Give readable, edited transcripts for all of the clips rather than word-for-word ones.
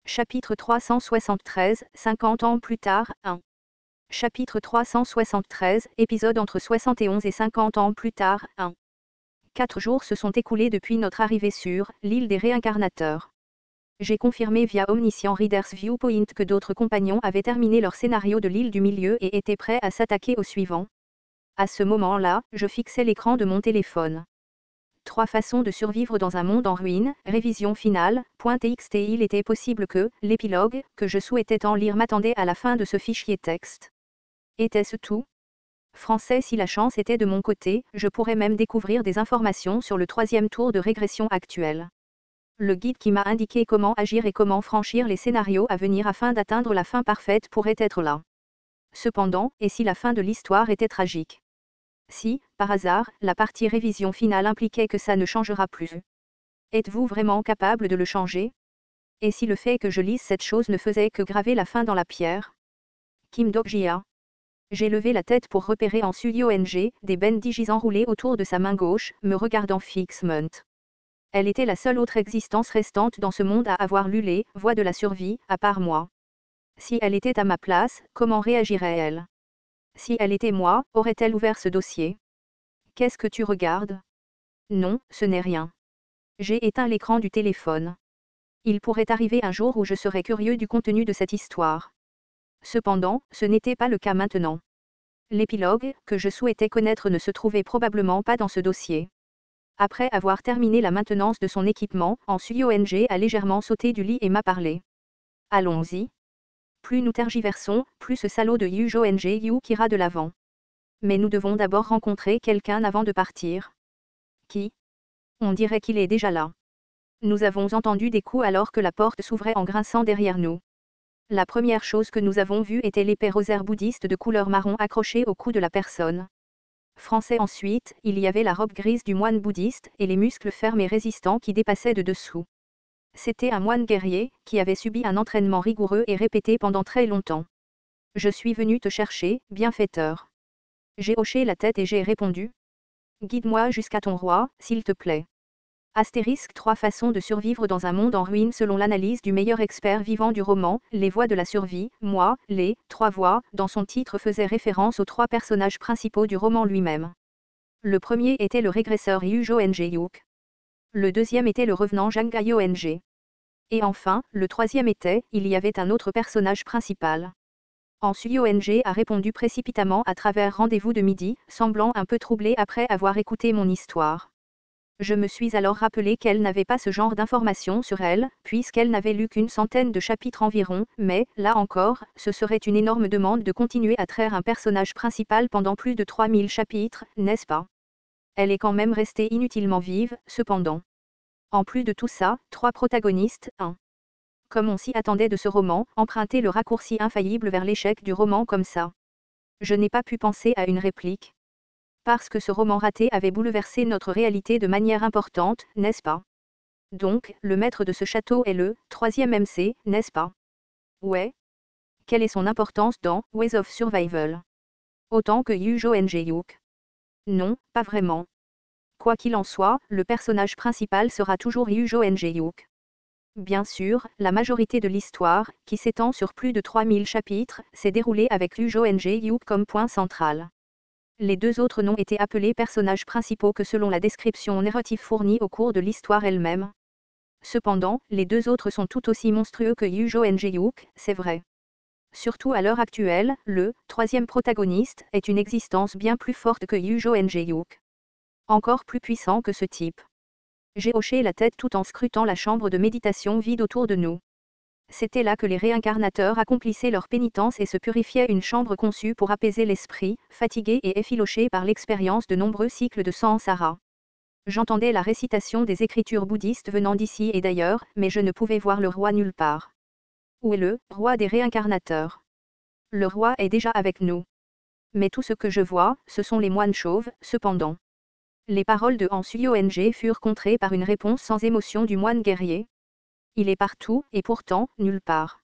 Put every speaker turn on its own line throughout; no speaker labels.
Chapitre 373, 50 ans plus tard, 1. Chapitre 373, épisode entre 71 et 50 ans plus tard, 1. 4 jours se sont écoulés depuis notre arrivée sur l'île des réincarnateurs. J'ai confirmé via Omniscient Reader's Viewpoint que d'autres compagnons avaient terminé leur scénario de l'île du milieu et étaient prêts à s'attaquer au suivant. À ce moment-là, je fixais l'écran de mon téléphone. 3 façons de survivre dans un monde en ruine, révision finale, .txt. Il était possible que l'épilogue que je souhaitais en lire m'attendait à la fin de ce fichier texte. Était-ce tout? Français. Si la chance était de mon côté, je pourrais même découvrir des informations sur le 3e tour de régression actuel. Le guide qui m'a indiqué comment agir et comment franchir les scénarios à venir afin d'atteindre la fin parfaite pourrait être là. Cependant, et si la fin de l'histoire était tragique? Si, par hasard, la partie révision finale impliquait que ça ne changera plus. Êtes-vous vraiment capable de le changer? Et si le fait que je lise cette chose ne faisait que graver la fin dans la pierre? Kim Dok-jia. J'ai levé la tête pour repérer en Suyong des bandages enroulés autour de sa main gauche, me regardant fixement. Elle était la seule autre existence restante dans ce monde à avoir lu les voies de la survie, à part moi. Si elle était à ma place, comment réagirait-elle? Si elle était moi, aurait-elle ouvert ce dossier? Qu'est-ce que tu regardes? Non, ce n'est rien. J'ai éteint l'écran du téléphone. Il pourrait arriver un jour où je serais curieux du contenu de cette histoire. Cependant, ce n'était pas le cas maintenant. L'épilogue que je souhaitais connaître ne se trouvait probablement pas dans ce dossier. Après avoir terminé la maintenance de son équipement, en Suyong a légèrement sauté du lit et m'a parlé. Allons-y. Plus nous tergiversons, plus ce salaud de Yu ira de l'avant. Mais nous devons d'abord rencontrer quelqu'un avant de partir. Qui? On dirait qu'il est déjà là. Nous avons entendu des coups alors que la porte s'ouvrait en grinçant derrière nous. La première chose que nous avons vue était l'épée rosaire bouddhiste de couleur marron accrochée au cou de la personne. Français. Ensuite, il y avait la robe grise du moine bouddhiste et les muscles fermes et résistants qui dépassaient de dessous. C'était un moine guerrier, qui avait subi un entraînement rigoureux et répété pendant très longtemps. Je suis venu te chercher, bienfaiteur. J'ai hoché la tête et j'ai répondu. Guide-moi jusqu'à ton roi, s'il te plaît. Astérisque 3 façons de survivre dans un monde en ruine selon l'analyse du meilleur expert vivant du roman, Les voies de la survie, moi, les 3 voies, dans son titre faisait référence aux 3 personnages principaux du roman lui-même. Le premier était le régresseur Yu-jo-ng-yuk. Le deuxième était le revenant Jang-ga-yo-ng. Et enfin, le troisième était, il y avait un autre personnage principal. En Suyong a répondu précipitamment à travers rendez-vous de midi, semblant un peu troublé après avoir écouté mon histoire. Je me suis alors rappelé qu'elle n'avait pas ce genre d'informations sur elle, puisqu'elle n'avait lu qu'une centaine de chapitres environ, mais, là encore, ce serait une énorme demande de continuer à traire un personnage principal pendant plus de 3000 chapitres, n'est-ce pas? Elle est quand même restée inutilement vive, cependant. En plus de tout ça, 3 protagonistes, 1. Comme on s'y attendait de ce roman, emprunter le raccourci infaillible vers l'échec du roman comme ça. Je n'ai pas pu penser à une réplique. Parce que ce roman raté avait bouleversé notre réalité de manière importante, n'est-ce pas? Donc, le maître de ce château est le 3e MC, n'est-ce pas? Ouais. Quelle est son importance dans Ways of Survival? Autant que Yu-jo-ng-yuk? Non, pas vraiment. Quoi qu'il en soit, le personnage principal sera toujours Yu-jo-ng-yuk. Bien sûr, la majorité de l'histoire, qui s'étend sur plus de 3000 chapitres, s'est déroulée avec Yu-jo-ng-yuk comme point central. Les 2 autres n'ont été appelés personnages principaux que selon la description narrative fournie au cours de l'histoire elle-même. Cependant, les 2 autres sont tout aussi monstrueux que Yu-jo-ng-yuk, c'est vrai. Surtout à l'heure actuelle, le 3e protagoniste est une existence bien plus forte que Yu-jo-ng-yuk. Encore plus puissant que ce type. J'ai hoché la tête tout en scrutant la chambre de méditation vide autour de nous. C'était là que les réincarnateurs accomplissaient leur pénitence et se purifiaient, une chambre conçue pour apaiser l'esprit, fatigué et effiloché par l'expérience de nombreux cycles de samsara. J'entendais la récitation des écritures bouddhistes venant d'ici et d'ailleurs, mais je ne pouvais voir le roi nulle part. Où est le roi des réincarnateurs? Le roi est déjà avec nous. Mais tout ce que je vois, ce sont les moines chauves, cependant. Les paroles de Han Suyong furent contrées par une réponse sans émotion du moine guerrier. Il est partout, et pourtant, nulle part.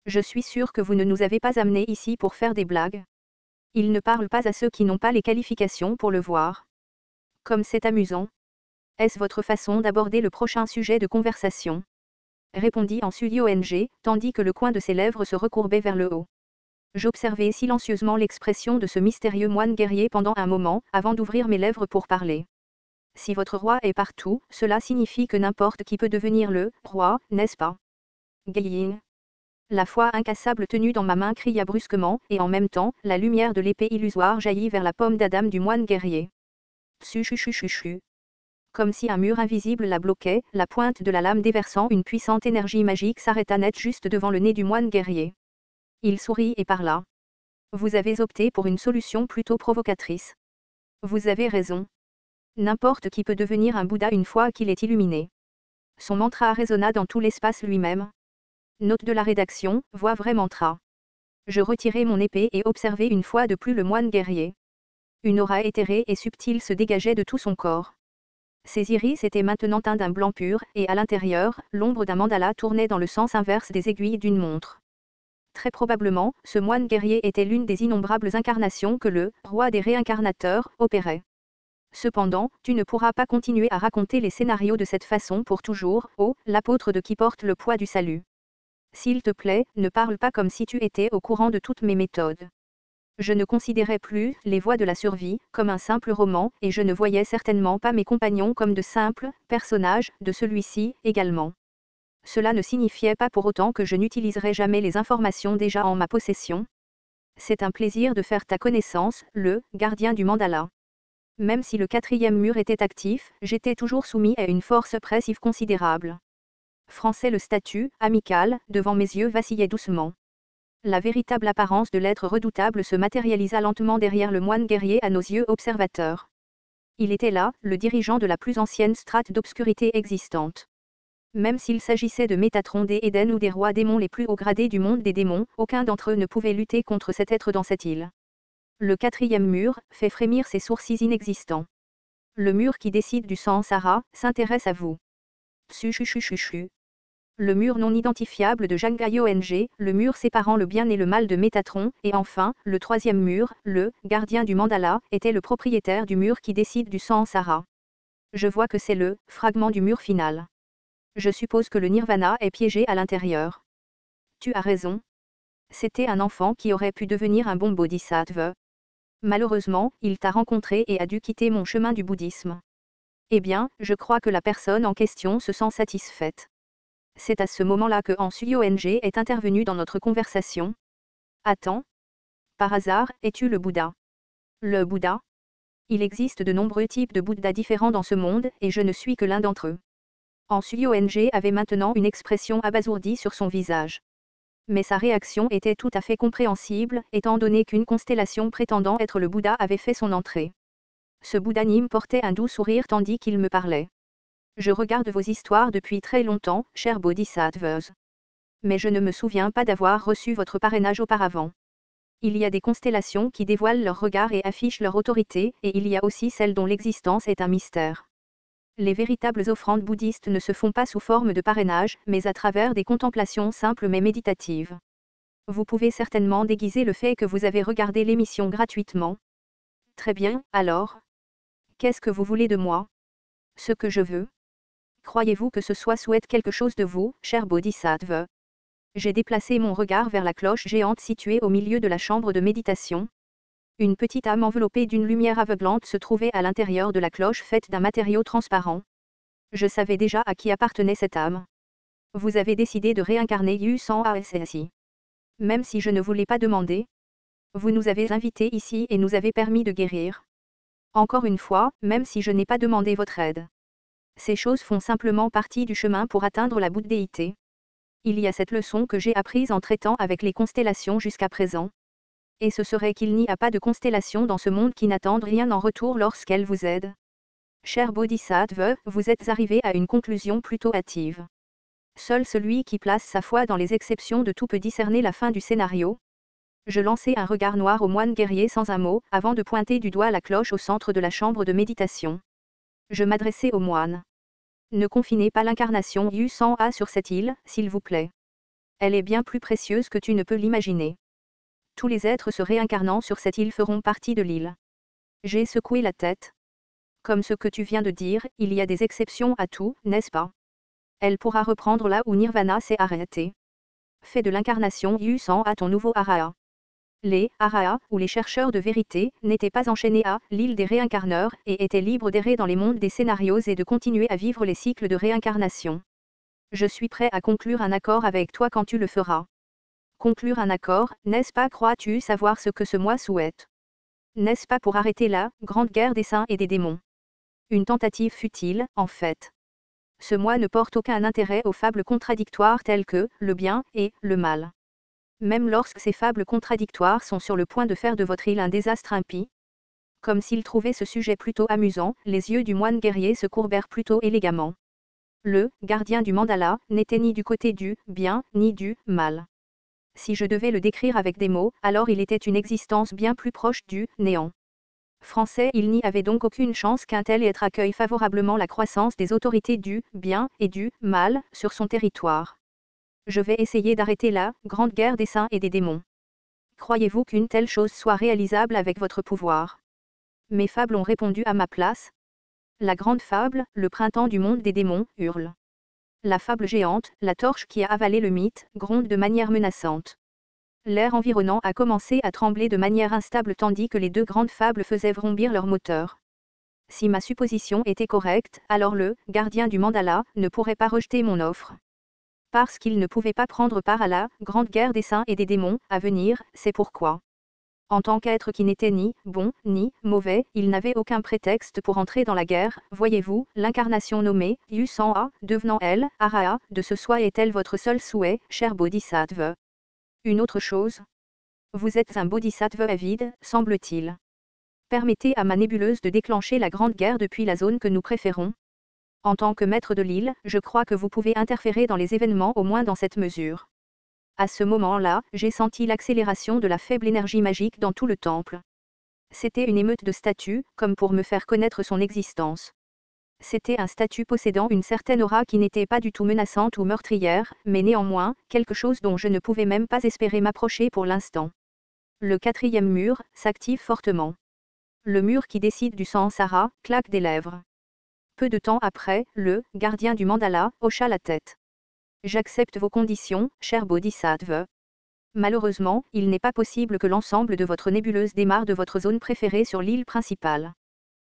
Je suis sûr que vous ne nous avez pas amenés ici pour faire des blagues. Il ne parle pas à ceux qui n'ont pas les qualifications pour le voir. Comme c'est amusant. Est-ce votre façon d'aborder le prochain sujet de conversation? répondit en Sully-ONG, tandis que le coin de ses lèvres se recourbait vers le haut. J'observai silencieusement l'expression de ce mystérieux moine guerrier pendant un moment, avant d'ouvrir mes lèvres pour parler. Si votre roi est partout, cela signifie que n'importe qui peut devenir le roi, n'est-ce pas? Gaïin. La foi incassable tenue dans ma main cria brusquement, et en même temps, la lumière de l'épée illusoire jaillit vers la paume d'Adam du moine guerrier. Tsu-chu-chu-chu-chu. Comme si un mur invisible la bloquait, la pointe de la lame déversant une puissante énergie magique s'arrêta net juste devant le nez du moine guerrier. Il sourit et parla. Vous avez opté pour une solution plutôt provocatrice. Vous avez raison. N'importe qui peut devenir un Bouddha une fois qu'il est illuminé. Son mantra résonna dans tout l'espace lui-même. Note de la rédaction, voix vrai mantra. Je retirai mon épée et observai une fois de plus le moine guerrier. Une aura éthérée et subtile se dégageait de tout son corps. Ses iris étaient maintenant teints d'un blanc pur, et à l'intérieur, l'ombre d'un mandala tournait dans le sens inverse des aiguilles d'une montre. Très probablement, ce moine guerrier était l'une des innombrables incarnations que le roi des réincarnateurs opérait. Cependant, tu ne pourras pas continuer à raconter les scénarios de cette façon pour toujours, ô l'apôtre de qui porte le poids du salut. S'il te plaît, ne parle pas comme si tu étais au courant de toutes mes méthodes. Je ne considérais plus les voies de la survie comme un simple roman, et je ne voyais certainement pas mes compagnons comme de simples personnages de celui-ci également. Cela ne signifiait pas pour autant que je n'utiliserais jamais les informations déjà en ma possession. C'est un plaisir de faire ta connaissance, le gardien du mandala. Même si le 4e mur était actif, j'étais toujours soumis à une force oppressive considérable. Français le statut, amical, devant mes yeux vacillait doucement. La véritable apparence de l'être redoutable se matérialisa lentement derrière le moine guerrier à nos yeux observateurs. Il était là, le dirigeant de la plus ancienne strate d'obscurité existante. Même s'il s'agissait de Métatron des Éden ou des rois démons les plus hauts gradés du monde des démons, aucun d'entre eux ne pouvait lutter contre cet être dans cette île. Le 4e mur fait frémir ses sourcils inexistants. Le mur qui décide du sang Sahara s'intéresse à vous. Tsu-chu-chu-chu-chu. Le mur non identifiable de Jangai-ONG, le mur séparant le bien et le mal de Métatron, et enfin, le 3e mur, le gardien du mandala, était le propriétaire du mur qui décide du sang Sahara. Je vois que c'est le fragment du mur final. Je suppose que le nirvana est piégé à l'intérieur. Tu as raison. C'était un enfant qui aurait pu devenir un bon bodhisattva. Malheureusement, il t'a rencontré et a dû quitter mon chemin du bouddhisme. Eh bien, je crois que la personne en question se sent satisfaite. C'est à ce moment-là que Sully-ONG est intervenu dans notre conversation. Attends. Par hasard, es-tu le Bouddha? Le Bouddha? Il existe de nombreux types de Bouddhas différents dans ce monde, et je ne suis que l'un d'entre eux. Sully-ONG avait maintenant une expression abasourdie sur son visage. Mais sa réaction était tout à fait compréhensible, étant donné qu'une constellation prétendant être le Bouddha avait fait son entrée. Ce Bouddhanime portait un doux sourire tandis qu'il me parlait. Je regarde vos histoires depuis très longtemps, cher Bodhisattvas. Mais je ne me souviens pas d'avoir reçu votre parrainage auparavant. Il y a des constellations qui dévoilent leur regard et affichent leur autorité, et il y a aussi celles dont l'existence est un mystère. Les véritables offrandes bouddhistes ne se font pas sous forme de parrainage, mais à travers des contemplations simples mais méditatives. Vous pouvez certainement déguiser le fait que vous avez regardé l'émission gratuitement. Très bien, alors. Qu'est-ce que vous voulez de moi? Ce que je veux. Croyez-vous que ce soit souhaite quelque chose de vous, cher Bodhisattva? J'ai déplacé mon regard vers la cloche géante située au milieu de la chambre de méditation. Une petite âme enveloppée d'une lumière aveuglante se trouvait à l'intérieur de la cloche faite d'un matériau transparent. Je savais déjà à qui appartenait cette âme. Vous avez décidé de réincarner Yu San Assi. Même si je ne vous l'ai pas demandé. Vous nous avez invités ici et nous avez permis de guérir. Encore une fois, même si je n'ai pas demandé votre aide. Ces choses font simplement partie du chemin pour atteindre la bouddhéité. Il y a cette leçon que j'ai apprise en traitant avec les constellations jusqu'à présent. Et ce serait qu'il n'y a pas de constellations dans ce monde qui n'attendent rien en retour lorsqu'elles vous aident. Cher Bodhisattva, vous êtes arrivé à une conclusion plutôt hâtive. Seul celui qui place sa foi dans les exceptions de tout peut discerner la fin du scénario. Je lançai un regard noir au moine guerrier sans un mot, avant de pointer du doigt la cloche au centre de la chambre de méditation. Je m'adressai au moine. Ne confinez pas l'incarnation Yu San A sur cette île, s'il vous plaît. Elle est bien plus précieuse que tu ne peux l'imaginer. Tous les êtres se réincarnant sur cette île feront partie de l'île. J'ai secoué la tête. Comme ce que tu viens de dire, il y a des exceptions à tout, n'est-ce pas? Elle pourra reprendre là où Nirvana s'est arrêté. Fais de l'incarnation Yu-San à ton nouveau Araha. Les Araha, ou les chercheurs de vérité, n'étaient pas enchaînés à l'île des réincarneurs et étaient libres d'errer dans les mondes des scénarios et de continuer à vivre les cycles de réincarnation. Je suis prêt à conclure un accord avec toi quand tu le feras. Conclure un accord, n'est-ce pas? Crois-tu savoir ce que ce moi souhaite? N'est-ce pas pour arrêter la grande guerre des saints et des démons? Une tentative futile, en fait. Ce moi ne porte aucun intérêt aux fables contradictoires telles que le bien et le mal. Même lorsque ces fables contradictoires sont sur le point de faire de votre île un désastre impie. Comme s'il trouvait ce sujet plutôt amusant, les yeux du moine guerrier se courbèrent plutôt élégamment. Le gardien du mandala n'était ni du côté du bien, ni du mal. Si je devais le décrire avec des mots, alors il était une existence bien plus proche du néant. Français, il n'y avait donc aucune chance qu'un tel être accueille favorablement la croissance des autorités du bien et du mal sur son territoire. Je vais essayer d'arrêter la grande guerre des saints et des démons. Croyez-vous qu'une telle chose soit réalisable avec votre pouvoir? Mes fables ont répondu à ma place. La grande fable, le printemps du monde des démons, hurle. La fable géante, la torche qui a avalé le mythe, gronde de manière menaçante. L'air environnant a commencé à trembler de manière instable tandis que les deux grandes fables faisaient vrombir leurs moteurs. Si ma supposition était correcte, alors le gardien du mandala ne pourrait pas rejeter mon offre. Parce qu'il ne pouvait pas prendre part à la grande guerre des saints et des démons à venir, c'est pourquoi. En tant qu'être qui n'était ni bon ni mauvais, il n'avait aucun prétexte pour entrer dans la guerre. Voyez-vous, l'incarnation nommée Yu-San-A, devenant elle, Araha, de ce soi est-elle votre seul souhait, cher Bodhisattva? Une autre chose? Vous êtes un Bodhisattva avide, semble-t-il. Permettez à ma nébuleuse de déclencher la grande guerre depuis la zone que nous préférons. En tant que maître de l'île, je crois que vous pouvez interférer dans les événements au moins dans cette mesure. À ce moment-là, j'ai senti l'accélération de la faible énergie magique dans tout le temple. C'était une émeute de statues, comme pour me faire connaître son existence. C'était un statut possédant une certaine aura qui n'était pas du tout menaçante ou meurtrière, mais néanmoins, quelque chose dont je ne pouvais même pas espérer m'approcher pour l'instant. Le quatrième mur s'active fortement. Le mur qui décide du Sansara claque des lèvres. Peu de temps après, le gardien du mandala hocha la tête. J'accepte vos conditions, cher Bodhisattva. Malheureusement, il n'est pas possible que l'ensemble de votre nébuleuse démarre de votre zone préférée sur l'île principale.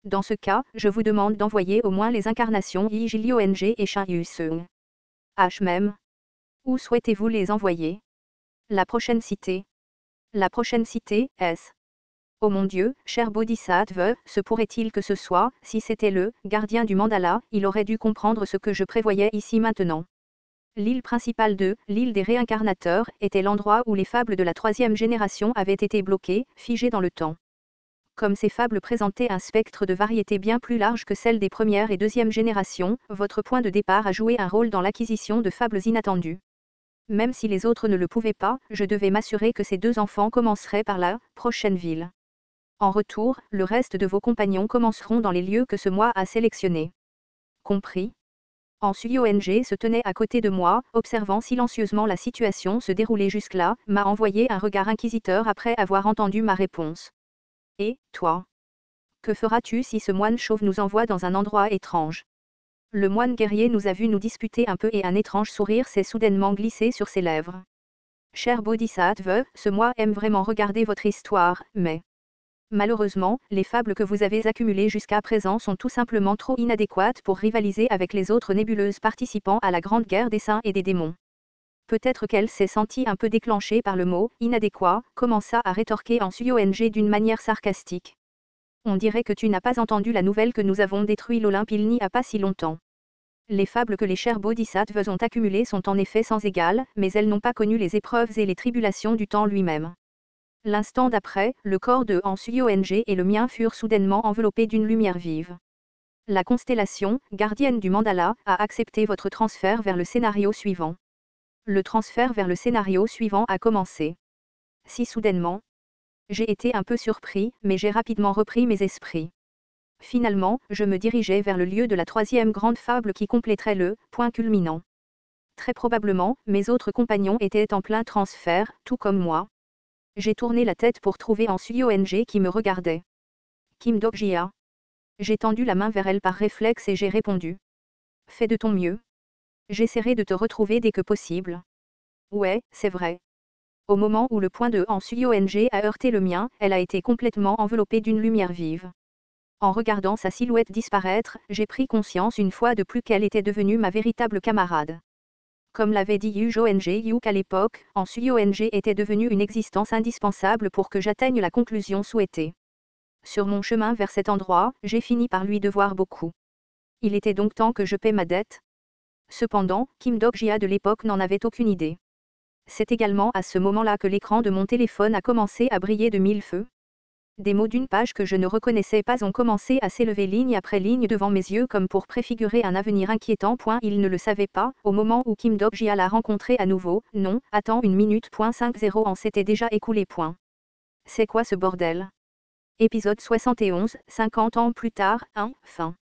Dans ce cas, je vous demande d'envoyer au moins les incarnations Yijiliong et Shin Yu-Seung. H même. Où souhaitez-vous les envoyer? La prochaine cité. La prochaine cité, est-ce? Oh mon Dieu, cher Bodhisattva, se pourrait-il que ce soit, si c'était le gardien du mandala, il aurait dû comprendre ce que je prévoyais ici maintenant. L'île principale de l'île des réincarnateurs était l'endroit où les fables de la troisième génération avaient été bloquées, figées dans le temps. Comme ces fables présentaient un spectre de variété bien plus large que celle des premières et deuxième générations, votre point de départ a joué un rôle dans l'acquisition de fables inattendues. Même si les autres ne le pouvaient pas, je devais m'assurer que ces deux enfants commenceraient par la prochaine ville. En retour, le reste de vos compagnons commenceront dans les lieux que ce moi a sélectionnés. Compris? Ong se tenait à côté de moi, observant silencieusement la situation se dérouler jusque-là, m'a envoyé un regard inquisiteur après avoir entendu ma réponse. Et, toi? Que feras-tu si ce moine chauve nous envoie dans un endroit étrange? Le moine guerrier nous a vu nous disputer un peu et un étrange sourire s'est soudainement glissé sur ses lèvres. Cher Bodhisattva, ce moi aime vraiment regarder votre histoire, mais... Malheureusement, les fables que vous avez accumulées jusqu'à présent sont tout simplement trop inadéquates pour rivaliser avec les autres nébuleuses participant à la grande guerre des saints et des démons. Peut-être qu'elle s'est sentie un peu déclenchée par le mot « inadéquat », commença à rétorquer Ong d'une manière sarcastique. On dirait que tu n'as pas entendu la nouvelle que nous avons détruit l'Olympe il n'y a pas si longtemps. Les fables que les chers bodhisattvas ont accumulées sont en effet sans égal, mais elles n'ont pas connu les épreuves et les tribulations du temps lui-même. L'instant d'après, le corps de Ong et le mien furent soudainement enveloppés d'une lumière vive. La constellation, gardienne du mandala, a accepté votre transfert vers le scénario suivant. Le transfert vers le scénario suivant a commencé. Si soudainement. J'ai été un peu surpris, mais j'ai rapidement repris mes esprits. Finalement, je me dirigeais vers le lieu de la troisième grande fable qui compléterait le point culminant. Très probablement, mes autres compagnons étaient en plein transfert, tout comme moi. J'ai tourné la tête pour trouver Ong qui me regardait. Kim Dokjia. J'ai tendu la main vers elle par réflexe et j'ai répondu. Fais de ton mieux. J'essaierai de te retrouver dès que possible. Ouais, c'est vrai. Au moment où le point de Han Suyong a heurté le mien, elle a été complètement enveloppée d'une lumière vive. En regardant sa silhouette disparaître, j'ai pris conscience une fois de plus qu'elle était devenue ma véritable camarade. Comme l'avait dit Yu Jong-yuk à l'époque, Han Suyong était devenue une existence indispensable pour que j'atteigne la conclusion souhaitée. Sur mon chemin vers cet endroit, j'ai fini par lui devoir beaucoup. Il était donc temps que je paie ma dette. Cependant, Kim Dok-jia de l'époque n'en avait aucune idée. C'est également à ce moment-là que l'écran de mon téléphone a commencé à briller de mille feux. Des mots d'une page que je ne reconnaissais pas ont commencé à s'élever ligne après ligne devant mes yeux comme pour préfigurer un avenir inquiétant. Il ne le savait pas, au moment où Kim Dok-jia l'a rencontré à nouveau. Non, attends une minute. 50 ans s'était déjà écoulé. C'est quoi ce bordel? Épisode 71, 50 ans plus tard, fin.